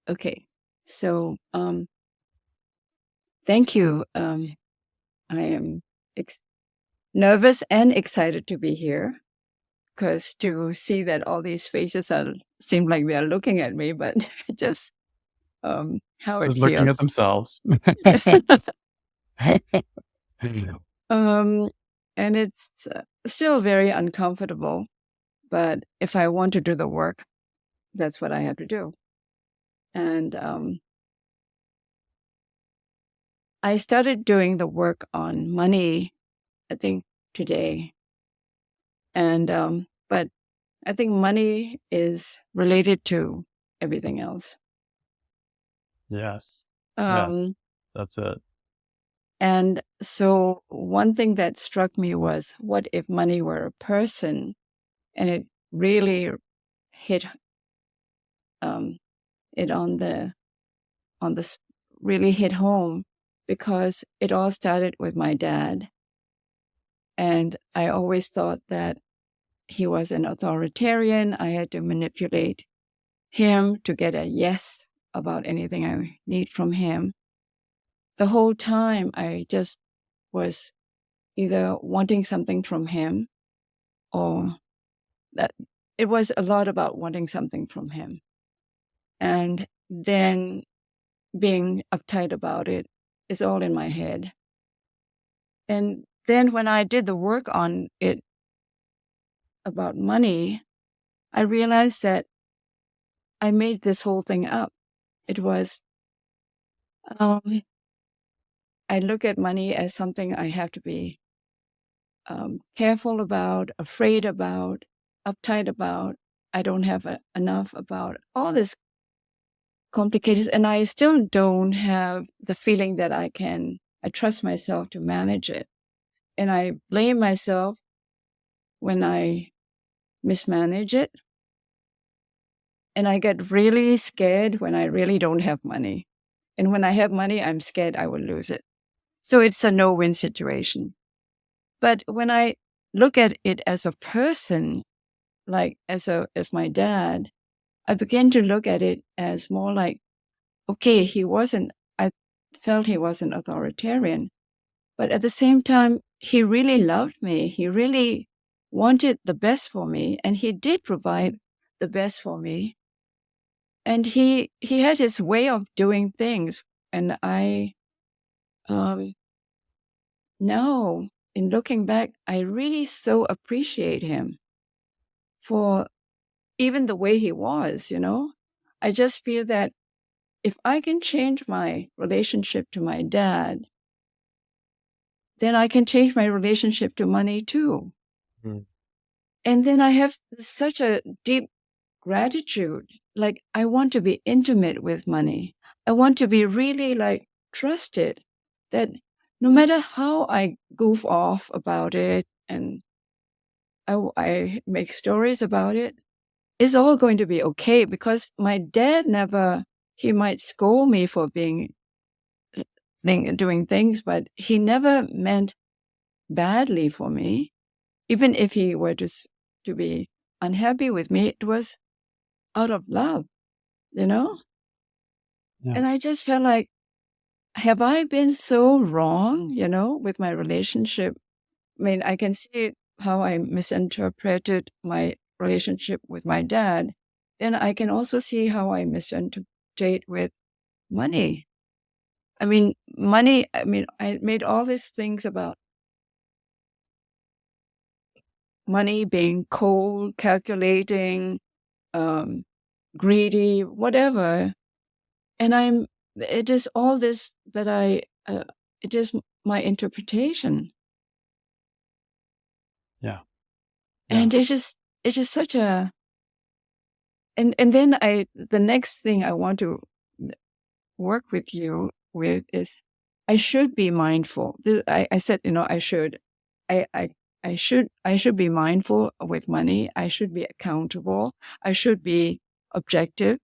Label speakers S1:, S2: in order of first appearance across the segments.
S1: Okay. So, thank you. I am nervous and excited to be here because to see that all these faces seem like they're looking at me, but just how it
S2: Just looking at
S1: feels.
S2: themselves.
S1: Um, and it's still very uncomfortable, but if I want to do the work, that's what I have to do. And I started doing the work on money, I think, today. And but I think money is related to everything else.
S2: Yes. Yeah,
S1: Um,
S2: that's it.
S1: and so one thing that struck me was, what if money were a person? And it really hit it on this really hit home because it all started with my dad. And I always thought that he was an authoritarian. I had to manipulate him to get a yes about anything I need from him. The whole time I just was either wanting something from him or that it was a lot about wanting something from him. And then being uptight about it is all in my head. And then when I did the work on it about money, I realized that I made this whole thing up. It was, I look at money as something I have to be careful about, afraid about, uptight about. I don't have enough about all this complicated, and I still don't have the feeling that I trust myself to manage it. And I blame myself when I mismanage it. And I get really scared when I really don't have money. And when I have money, I'm scared I will lose it. So it's a no-win situation. But when I look at it as a person, like as my dad, I began to look at it as more like, okay, I felt he was an authoritarian, but at the same time, he really loved me. He really wanted the best for me, and he did provide the best for me. And he had his way of doing things, and I now, in looking back, I really so appreciate him for even the way he was, I just feel that if I can change my relationship to my dad, then I can change my relationship to money too.
S2: Mm.
S1: And then I have such a deep gratitude. Like, I want to be intimate with money. I want to be really like trusted that no matter how I goof off about it and I make stories about it, it's all going to be okay because my dad he might scold me for doing things, but he never meant badly for me. Even if he were to be unhappy with me, it was out of love,
S2: Yeah.
S1: And I just felt like, have I been so wrong, with my relationship? I mean, I can see how I misinterpreted my relationship with my dad. Then I can also see how I misinterpret with money. I mean, I made all these things about money being cold, calculating, greedy, whatever. And it is all this that it is my interpretation.
S2: Yeah.
S1: And it's just such and then the next thing I want to work with you with is I should be mindful. I said, I should. I should be mindful with money. I should be accountable. I should be objective.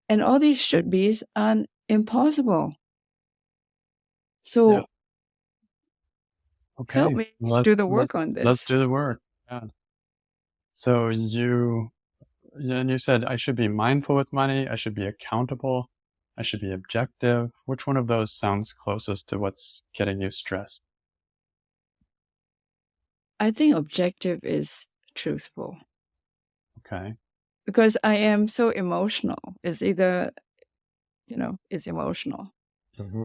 S1: And all these should be's are impossible. So help
S2: Okay.
S1: me do the work on
S2: Let's
S1: this.
S2: do the work. Yeah. So and you said I should be mindful with money, I should be accountable, I should be objective. Which one of those sounds closest to what's getting you stressed?
S1: I think objective is truthful
S2: Okay.
S1: because I am so emotional. It's either, it's emotional.
S2: Mhm.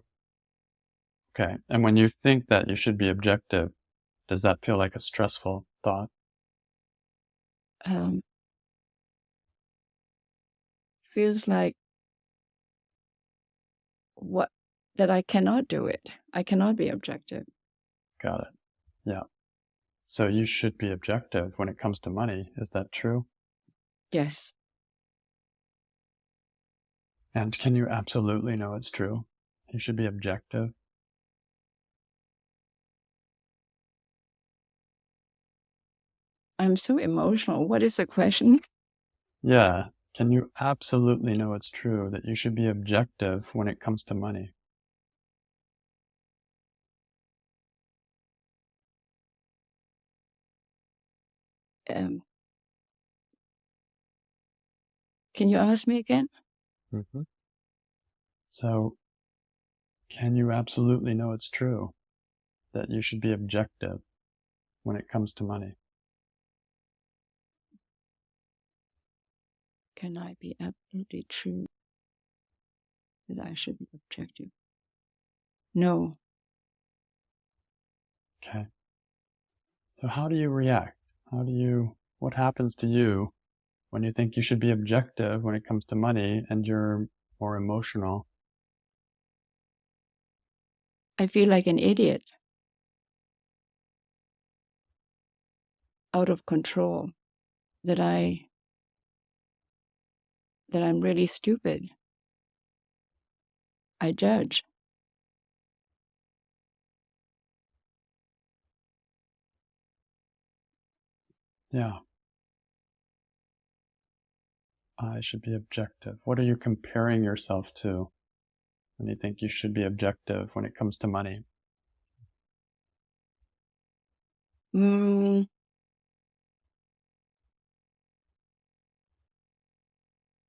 S2: Okay. And when you think that you should be objective, does that feel like a stressful thought?
S1: Um, Feels like what that I cannot do it. I cannot be objective.
S2: Got it. Yeah. So you should be objective when it comes to money. Is that true?
S1: Yes,
S2: And can you absolutely know it's true? You should be objective.
S1: I'm so emotional. What is the question?
S2: Yeah. Can you absolutely know it's true that you should be objective when it comes to money?
S1: Um, can you ask me again?
S2: Hmm. So, can you absolutely know it's true that you should be objective when it comes to money?
S1: Can I be absolutely true that I should be objective? No.
S2: Okay. So, how do you react? What happens to you when you think you should be objective when it comes to money and you're more emotional?
S1: I feel like an idiot, out of control, that I'm really stupid. I judge.
S2: Yeah, I should be objective. What are you comparing yourself to when you think you should be objective when it comes to money?
S1: Mm,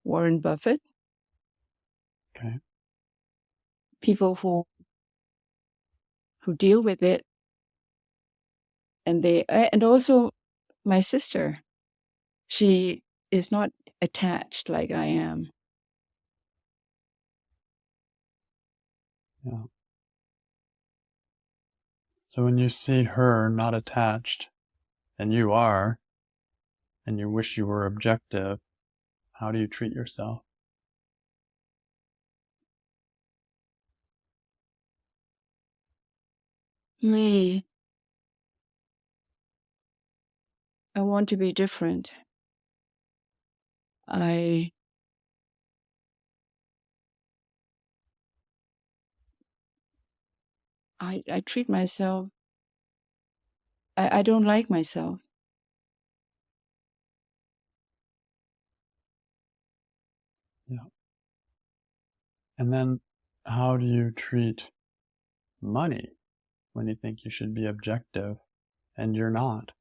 S1: Warren Buffett,
S2: Okay.
S1: people who deal with it, and also my sister. She is not attached like I am.
S2: Yeah. So when you see her not attached and you are, and you wish you were objective, how do you treat yourself?
S1: Me, I want to be different. I I treat myself. I don't like myself.
S2: Yeah. And then how do you treat money when you think you should be objective and you're not?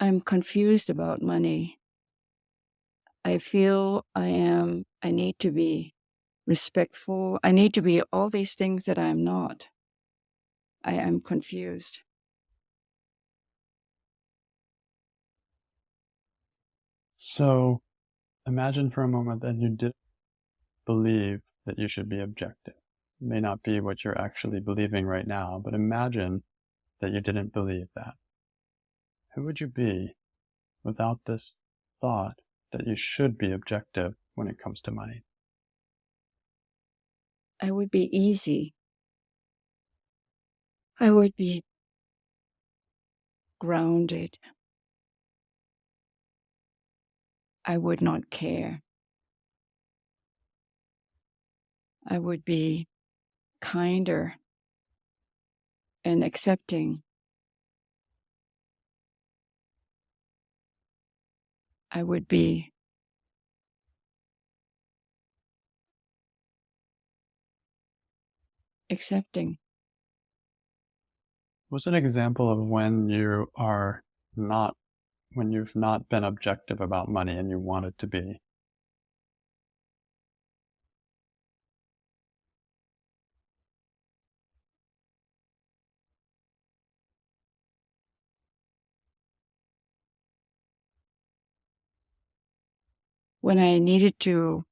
S1: I'm confused about money. I feel I need to be respectful. I need to be all these things that I'm not. I am confused.
S2: So imagine for a moment that you did believe that you should be objective. It may not be what you're actually believing right now, but imagine that you didn't believe that. Who would you be without this thought that you should be objective when it comes to money?
S1: I would be easy. I would be grounded. I would not care. I would be kinder and accepting. I would be accepting.
S2: What's an example of when you've not been objective about money and you want it to be?
S1: When I needed to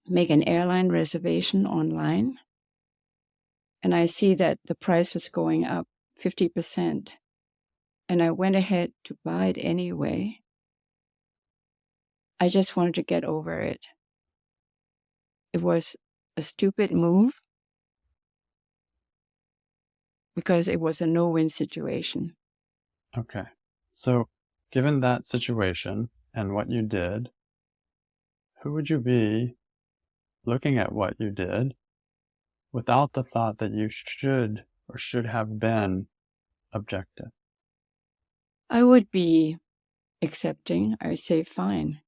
S1: make an airline reservation online, and I see that the price was going up 50%, and I went ahead to buy it anyway. I just wanted to get over it. It was a stupid move because it was a no-win situation.
S2: Okay. So, given that situation and what you did, who would you be looking at what you did without the thought that you should or should have been objective?
S1: I would be accepting. I would say, fine.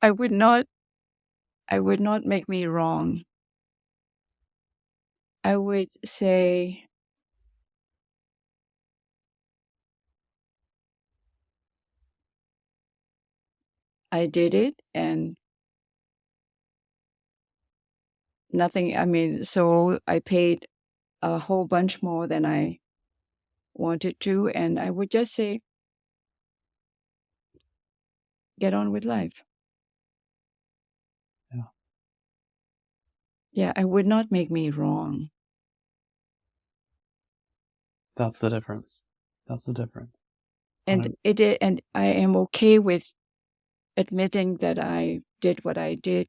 S1: I would not make me wrong. I would say, I did it and nothing, so I paid a whole bunch more than I wanted to, and I would just say, get on with life.
S2: Yeah.
S1: Yeah, I would not make me wrong.
S2: That's the difference. That's the difference.
S1: And and I am okay with admitting that I did what I did.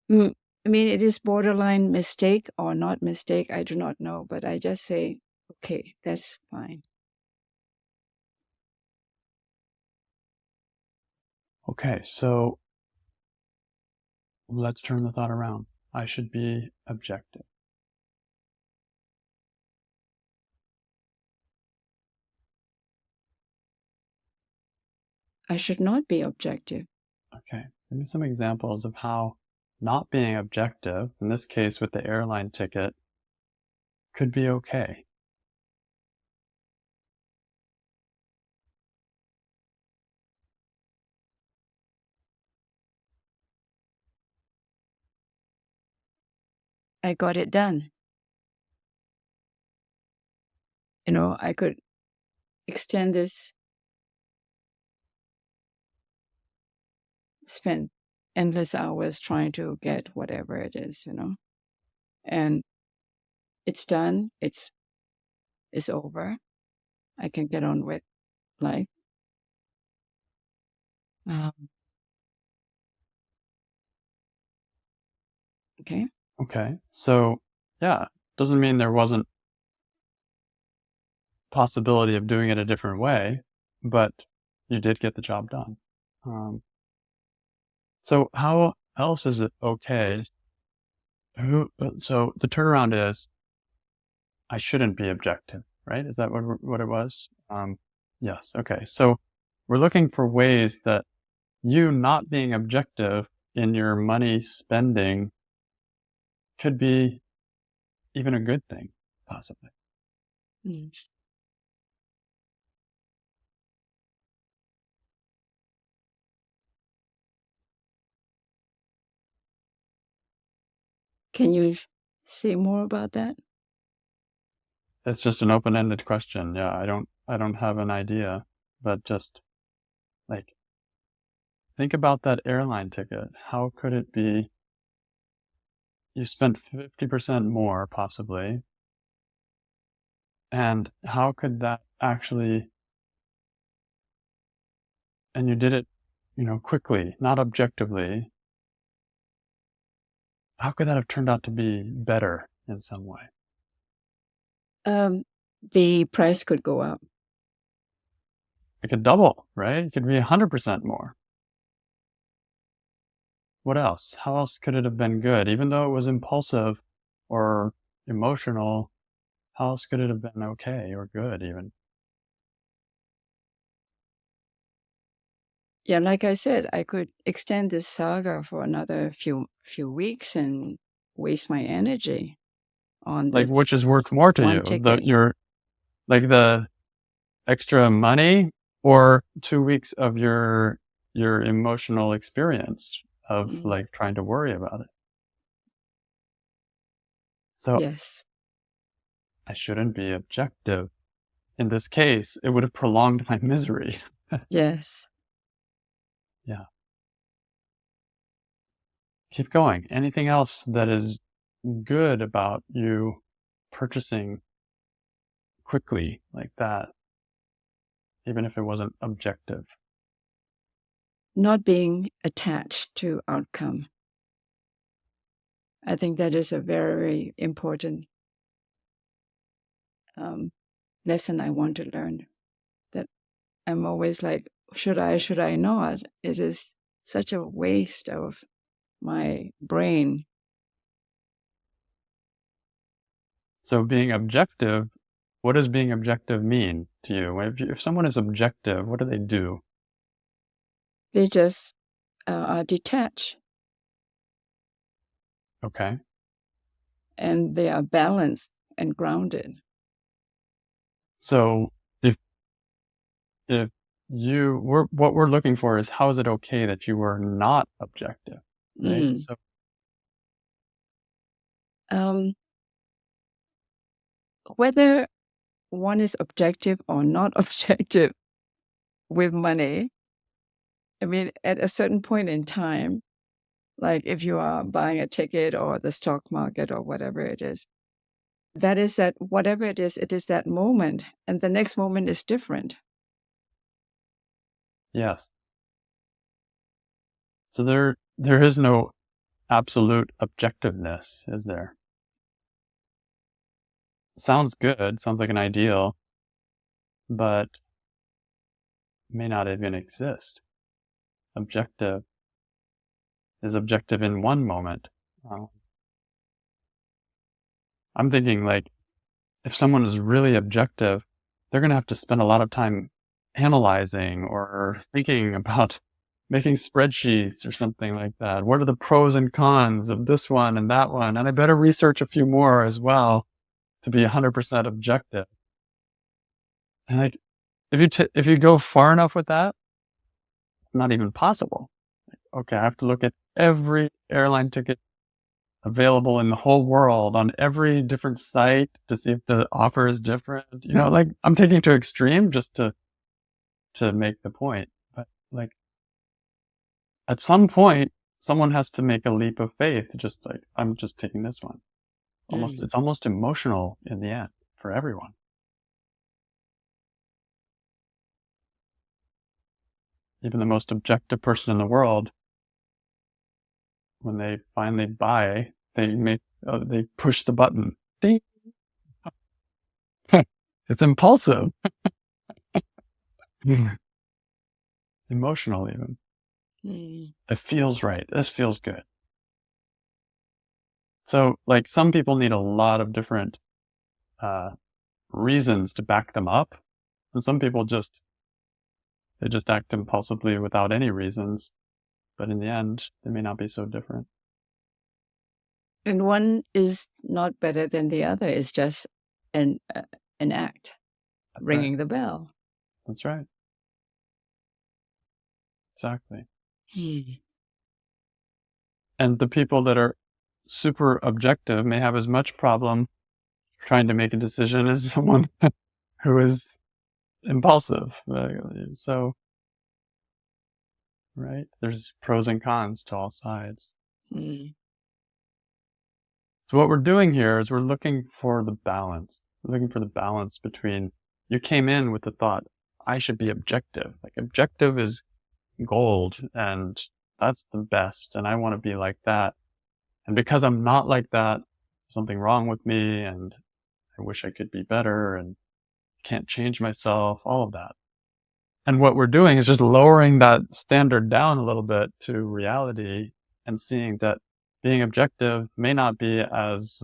S1: It is borderline mistake or not mistake, I do not know, but I just say, okay, that's fine.
S2: Okay, so let's turn the thought around. I should be objective.
S1: I should not be objective.
S2: Okay, give me some examples of how not being objective, in this case with the airline ticket, could be okay.
S1: I got it done. I could extend this, spend endless hours trying to get whatever it is, and it's done. It's over. I can get on with life. Okay.
S2: Okay, so yeah, doesn't mean there wasn't possibility of doing it a different way, but you did get the job done. So how else is it okay? So the turnaround is, I shouldn't be objective, right? Is that what it was? Yes. Okay. So we're looking for ways that you not being objective in your money spending could be even a good thing, possibly.
S1: Mm. Can you say more about that?
S2: It's just an open-ended question. Yeah, I don't have an idea, but just like think about that airline ticket. How could it be you spent 50% more possibly, and how could that actually, and you did it, quickly, not objectively. How could that have turned out to be better in some way?
S1: The price could go up.
S2: It could double, right? It could be 100% more. What else? How else could it have been good? Even though it was impulsive or emotional, how else could it have been okay or good even?
S1: Yeah, like I said, I could extend this saga for another few weeks and waste my energy on
S2: Like,
S1: this
S2: which is worth more to
S1: one
S2: you?
S1: ticket.
S2: The extra money or 2 weeks of your emotional experience of
S1: Mm,
S2: like trying to worry about it. So
S1: yes,
S2: I shouldn't be objective. In this case, it would have prolonged my misery.
S1: yes.
S2: Yeah. Keep going. Anything else that is good about you purchasing quickly like that, even if it wasn't objective?
S1: Not being attached to outcome. I think that is a very important um, lesson I want to learn. That I'm always like, should I not? It is such a waste of my brain.
S2: So being objective, what does being objective mean to you? If someone is objective, what do they do?
S1: They just are detached
S2: Okay.
S1: and they are balanced and grounded.
S2: So if if what we're looking for is how is it okay that you were not objective, right?
S1: Mm.
S2: So
S1: Um, whether one is objective or not objective with money, I mean, at a certain point in time, like if you are buying a ticket or the stock market or whatever it is, that is that whatever it is that moment, and the next moment is different.
S2: yes. So there is no absolute objectiveness, is there? Sounds good, sounds like an ideal, but may not even exist. Objective is objective in one moment. Uh, I'm thinking like if someone is really objective, they're going to have to spend a lot of time analyzing or thinking about making spreadsheets or something like that. What are the pros and cons of this one and that one? And I better research a few more as well to be 100% objective. And like if you go far enough with that, it's not even possible. Okay, I have to look at every airline ticket available in the whole world on every different site to see if the offer is different. Like I'm taking it to extreme just to make the point. But like at some point, someone has to make a leap of faith. Just like I'm just taking this one.
S1: Mm.
S2: It's almost emotional in the end for everyone. Even the most objective person in the world, when they finally buy, they push the button. Ding. It's impulsive, emotional even.
S1: Mm.
S2: It feels right. This feels good. So, like, some people need a lot of different uh, reasons to back them up, and some people they just act impulsively without any reasons. But in the end, they may not be so different.
S1: And one is not better than the other. It's just an act,
S2: That's right.
S1: ringing the bell.
S2: That's right. Exactly.
S1: Mm.
S2: And the people that are super objective may have as much problem trying to make a decision as someone who is impulsive. So, right? There's pros and cons to all sides.
S1: Mm.
S2: So what we're doing here is we're looking for the balance. We're looking for the balance between you came in with the thought, I should be objective. Like objective is gold and that's the best. And I want to be like that. And because I'm not like that, something wrong with me and I wish I could be better and can't change myself, all of that. And what we're doing is just lowering that standard down a little bit to reality and seeing that being objective may not be as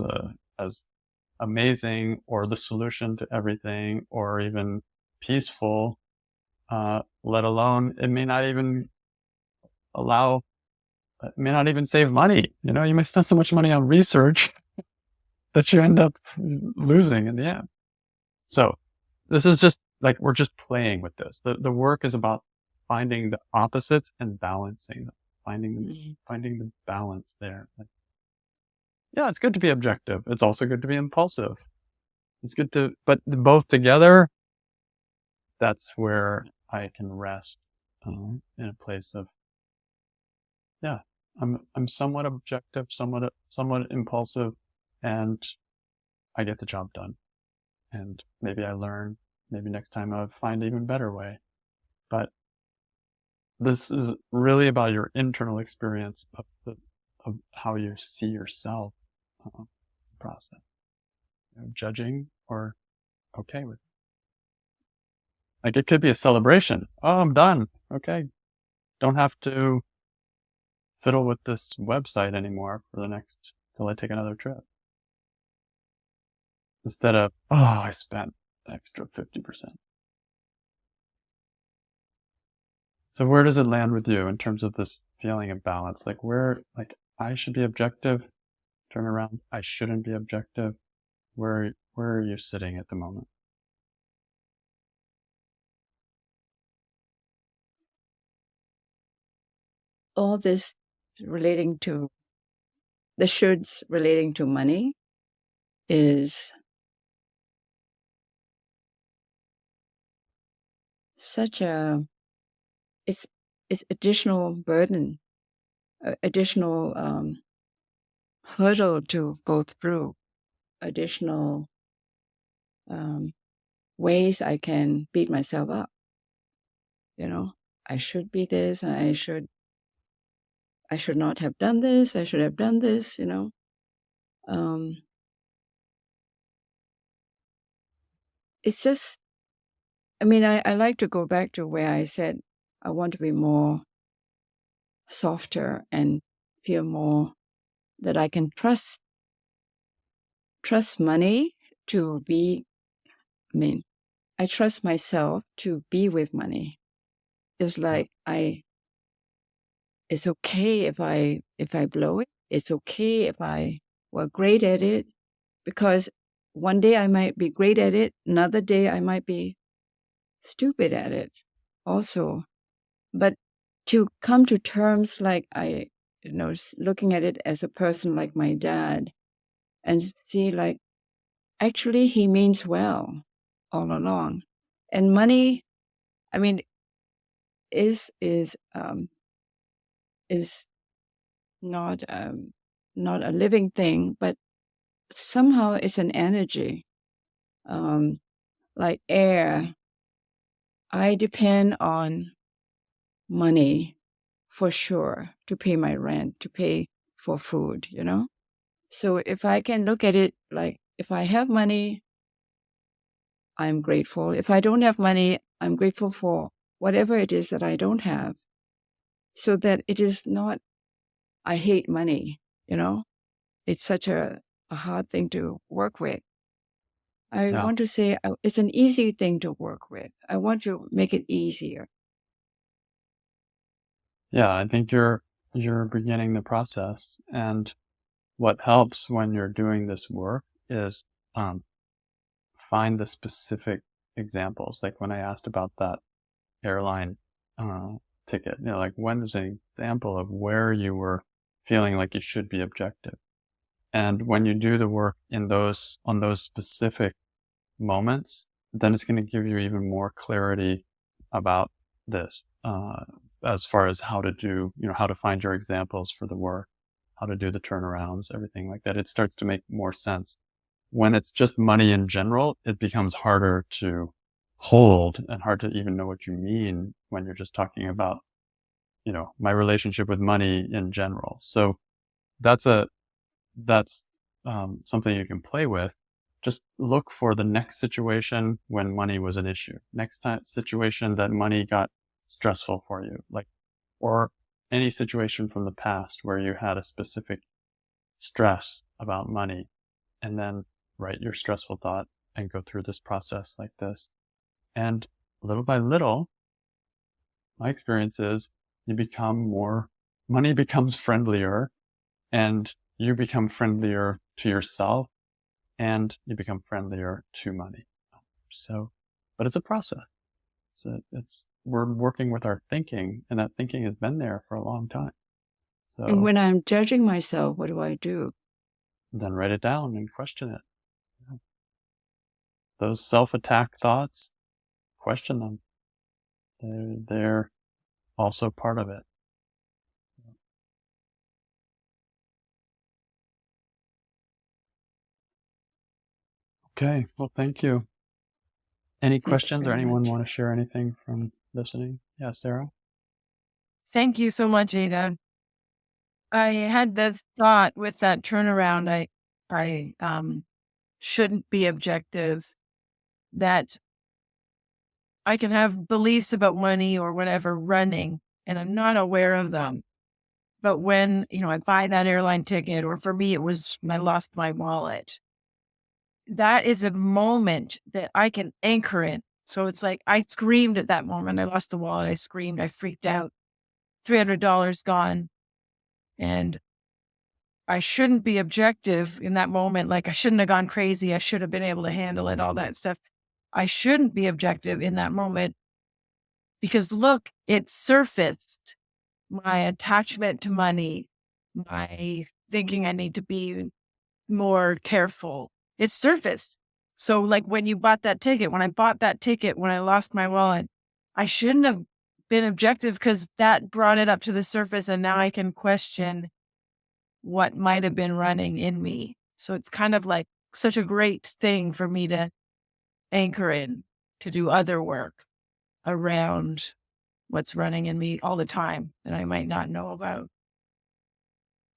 S2: amazing or the solution to everything or even peaceful. Let alone it may not even allow, it may not even save money. You may spend so much money on research that you end up losing in the end. So this is just like, we're just playing with this. The work is about finding the opposites and balancing them, finding the balance there. Like, yeah, it's good to be objective. It's also good to be impulsive. It's good to, but both together, that's where I can rest in a place of, yeah, I'm somewhat objective, somewhat impulsive, and I get the job done. And maybe I learn, maybe next time I'll find an even better way. But this is really about your internal experience of how you see yourself process. Judging or okay with it. Like, it could be a celebration. Oh, I'm done. Okay. Don't have to fiddle with this website anymore till I take another trip. Instead of, oh, I spent extra 50%. So where does it land with you in terms of this feeling of balance? Like, I should be objective, turn around, I shouldn't be objective. Where are you sitting at the moment?
S1: All this relating to the shoulds relating to money is such it's additional burden, additional hurdle to go through, additional ways I can beat myself up. I should be this, and I should not have done this. I should have done this. It's just, I mean, I like to go back to where I said I want to be more softer and feel more that I can trust money to be, I trust myself to be with money. It's like it's okay if I blow it. It's okay if I were great at it, because one day I might be great at it, another day I might be stupid at it also. But to come to terms, like looking at it as a person like my dad, and see, like, actually he means well all along. And money, I mean, is not not a living thing, but somehow it's an energy, like air. I depend on money for sure to pay my rent, to pay for food, So if I can look at it like, if I have money, I'm grateful. If I don't have money, I'm grateful for whatever it is that I don't have. So that it is not, I hate money, It's such a hard thing to work with. I
S2: Yeah.
S1: want to say it's an easy thing to work with. I want to make it easier.
S2: Yeah, I think you're beginning the process. And what helps when you're doing this work is find the specific examples. Like when I asked about that airline ticket, like, when is an example of where you were feeling like you should be objective? And when you do the work on those specific moments, then it's going to give you even more clarity about this, as far as how to do, how to find your examples for the work, how to do the turnarounds, everything like that. It starts to make more sense. When it's just money in general, it becomes harder to hold and hard to even know what you mean when you're just talking about, my relationship with money in general. So that's something you can play with. Just look for the next situation when money was an issue. Next time situation that money got stressful for you, or any situation from the past where you had a specific stress about money, and then write your stressful thought and go through this process like this. And little by little, my experience is money becomes friendlier, and you become friendlier to yourself, and you become friendlier to money. So, but it's a process. We're working with our thinking, and that thinking has been there for a long time.
S1: And
S2: So
S1: when I'm judging myself, what do I do?
S2: then write it down and question it. Those self-attack thoughts, question them. They're also part of it. Okay, well, thank you. Any
S1: Thank you
S2: questions or
S1: very
S2: anyone
S1: much.
S2: want to share anything from listening? Yeah, Sarah?
S3: Thank you so much, Ada. I had this thought with that turnaround. I shouldn't be objective, that I can have beliefs about money or whatever running, and I'm not aware of them. But when, I buy that airline ticket, or for me, it was, I lost my wallet. That is a moment that I can anchor in. So it's like, I screamed at that moment. I lost the wallet. I screamed. I freaked out. $300 gone. And I shouldn't be objective in that moment. Like, I shouldn't have gone crazy. I should have been able to handle it, all that stuff. I shouldn't be objective in that moment because look, it surfaced my attachment to money, my thinking I need to be more careful. It surfaced. So, like, when you bought that ticket, when I bought that ticket, when I lost my wallet, I shouldn't have been objective because that brought it up to the surface. And now I can question what might have been running in me. So it's kind of like such a great thing for me to anchor in, to do other work around what's running in me all the time that I might not know about.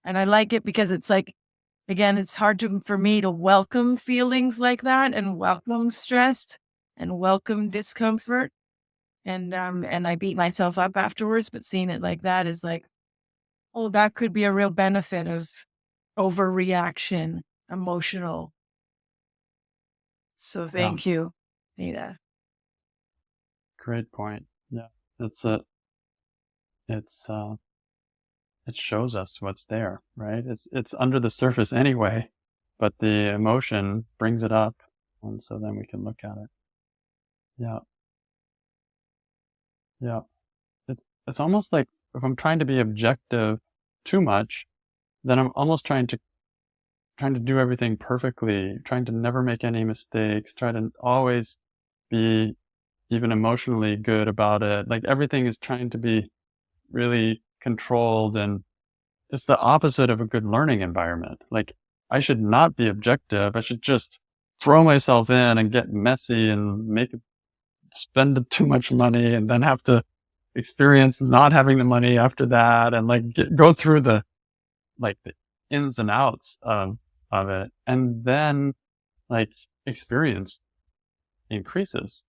S3: And I like it because it's like, again, it's hard for me to welcome feelings like that and welcome stress and welcome discomfort. And I beat myself up afterwards, but seeing it like that is like, oh, that could be a real benefit of overreaction, emotional. So
S2: Yeah,
S3: thank you, Nita.
S2: great point. Yeah, it's it shows us what's there, right? It's under the surface anyway, but the emotion brings it up, and so then we can look at it. Yeah, yeah. It's almost like if I'm trying to be objective too much, then I'm almost trying to do everything perfectly, trying to never make any mistakes, try to always be even emotionally good about it. Like everything is trying to be really controlled, and it's the opposite of a good learning environment. Like I should not be objective. I should just throw myself in and get messy and spend too much money and then have to experience not having the money after that and like go through the ins and outs of it, and then like experience increases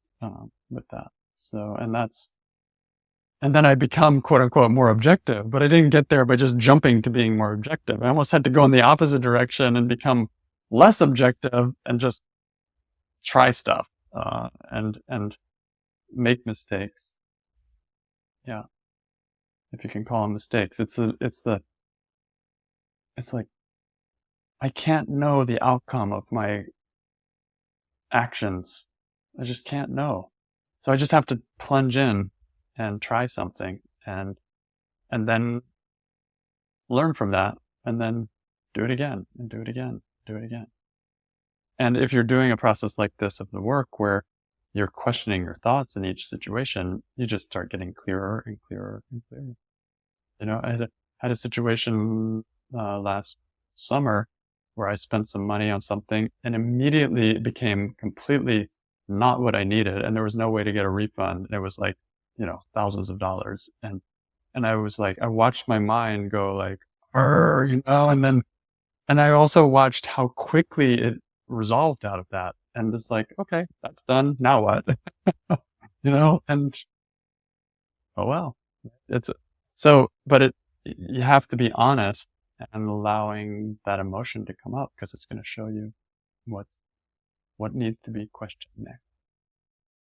S2: with that. So, and then I become quote unquote more objective, but I didn't get there by just jumping to being more objective. I almost had to go in the opposite direction and become less objective and just try stuff and make mistakes. Yeah, if you can call them mistakes. It's like I can't know the outcome of my actions. I just can't know. So I just have to plunge in and try something and then learn from that and then do it again and do it again, do it again. And if you're doing a process like this of the work where you're questioning your thoughts in each situation, you just start getting clearer and clearer and clearer. I had a situation last summer where I spent some money on something and immediately it became completely not what I needed. And there was no way to get a refund. It was like, thousands of dollars. And I was like, I watched my mind go like, and I also watched how quickly it resolved out of that. And it's like, okay, that's done. Now what? And oh well, but you have to be honest and allowing that emotion to come up because it's going to show you what needs to be questioned next.